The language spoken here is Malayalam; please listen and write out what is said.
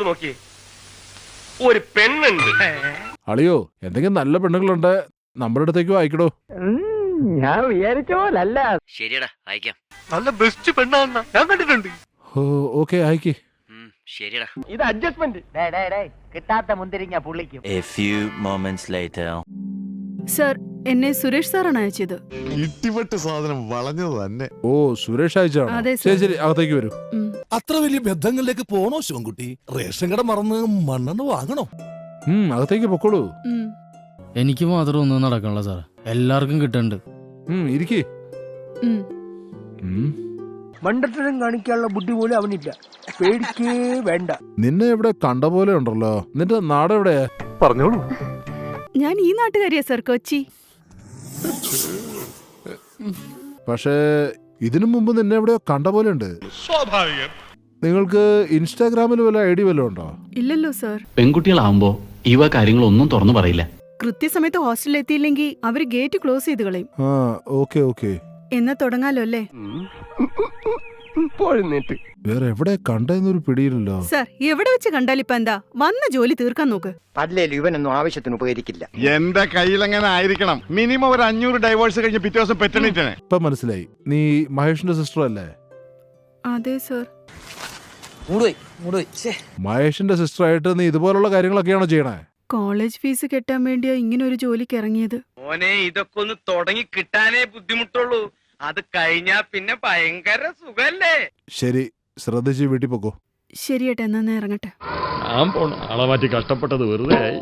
നോക്കിയേ, ഒരു പെണ്ണുണ്ട്. അളിയോ, എന്തെങ്കിലും നല്ല പെണ്ണുങ്ങളുണ്ട് നമ്മുടെ അടുത്തേക്ക് അയക്കടോ. ഞാൻ വിചാരിച്ചോലല്ല. ശരിയടാ, അയക്കാം. നല്ല ബെസ്റ്റ് പെണ്ണാന്ന ഞാൻ കണ്ടിട്ടുണ്ട്. ഓ ഓക്കെ, അയക്കി. ശരിയടാ. ഇത് അഡ്ജസ്റ്റ്മെന്റ്. കിട്ടാത്ത മുന്തിരിങ്ങ പുള്ളിക്കും. A few moments later. Sir, എന്നെ സുരേഷ് സാറാണ് അയച്ചത്. ഇട്ടിപ്പെട്ട് സാധനം വളഞ്ഞത് തന്നെ. ഓ, സുരേഷ് അയച്ചാണോ? അതെ, സർ. ശരി ശരി, അകത്തേക്ക് വരൂ. അത്ര വലിയ ബന്ധങ്ങളിലേക്ക് പോണോ ശിവൻകുട്ടി? റേഷൻ കട മറന്ന് മണ്ണെണ്ണ വാങ്ങണോ? അകത്തേക്ക് പൊക്കോളൂ. എനിക്ക് മാത്രം ഒന്നും നടക്കണല്ലോ സാർ, എല്ലാവർക്കും കിട്ടുന്നുണ്ട്. ഇരിക്കേ. മണ്ടത്തരം കാണിക്കാനുള്ള ബുദ്ധി പോലും അവനില്ല. പേടിക്കേ വേണ്ട. നിന്നെ എവിടെ കണ്ട പോലെ ഉണ്ടല്ലോ. നിന്റെ നാടെവിടെയാ? പറഞ്ഞോളൂ. ഞാൻ ഈ നാട്ടുകാരിയാ സർ, കൊച്ചി. പക്ഷേ ഇതിനു മുമ്പ് നിന്നെ എവിടെയോ കണ്ട പോലെ ഉണ്ട്. സ്വാഭാവികം. നിങ്ങൾക്ക് ഇൻസ്റ്റാഗ്രാമിൽ വല്ല ഐഡി വല്ലതും ഉണ്ടോ? ഇല്ലല്ലോ സർ. പെൺകുട്ടികളാവുമ്പോ ഇവ കാര്യങ്ങളൊന്നും തുറന്നു പറയില്ല. കൃത്യസമയത്ത് ഹോസ്റ്റലിൽ എത്തിയില്ലെങ്കിൽ അവര് ഗേറ്റ് ക്ലോസ് ചെയ്ത് കളയും. Okay okay. എന്നാ തുടങ്ങാലോ അല്ലേ? വേറെ എവിടെ കണ്ടെന്നൊരു പിടിയില്ലല്ലോ. സർ, എവിടെ വെച്ച് കണ്ടാലിപ്പ എന്താ? വന്ന ജോലി തീർക്കാൻ നോക്ക്. അല്ലേലും ഇവനൊന്നും ആവശ്യത്തിന് ഉപകരിക്കില്ല. എന്റെ കയ്യിൽ എങ്ങനെ ആയിരിക്കണം? മിനിമം ഒരു 500 ഡൈവേഴ്സ് കഴിഞ്ഞ് പിറ്റേ ദിവസം പെറ്റണിട്ടാണ്. ഇപ്പൊ മനസ്സിലായി. നീ മഹേഷിന്റെ സിസ്റ്റർ അല്ലേ? അതെ സർ. മഹേഷിന്റെ സിസ്റ്റർ ആയിട്ട് നീ ഇതുപോലുള്ള കാര്യങ്ങളൊക്കെയാണോ ചെയ്യണേ? കോളേജ് ഫീസ് കെട്ടാൻ വേണ്ടിയാ ഇങ്ങനെ ഒരു ജോലിക്ക് ഇറങ്ങിയത്. മോനെ, ഇതൊക്കെ ഒന്ന് തുടങ്ങി കിട്ടാനേ ബുദ്ധിമുട്ടുള്ളൂ. അത് കഴിഞ്ഞാ പിന്നെ ഭയങ്കര സുഖല്ലേ. ശരി, ശ്രദ്ധിച്ച് വീട്ടിൽ പോക്കോ. ശരിയേട്ടാ, എന്നാ ഇറങ്ങട്ടെ. ഞാൻ പോണ ആളെ മാറ്റി കഷ്ടപ്പെട്ടത് വെറുതെ ആയി.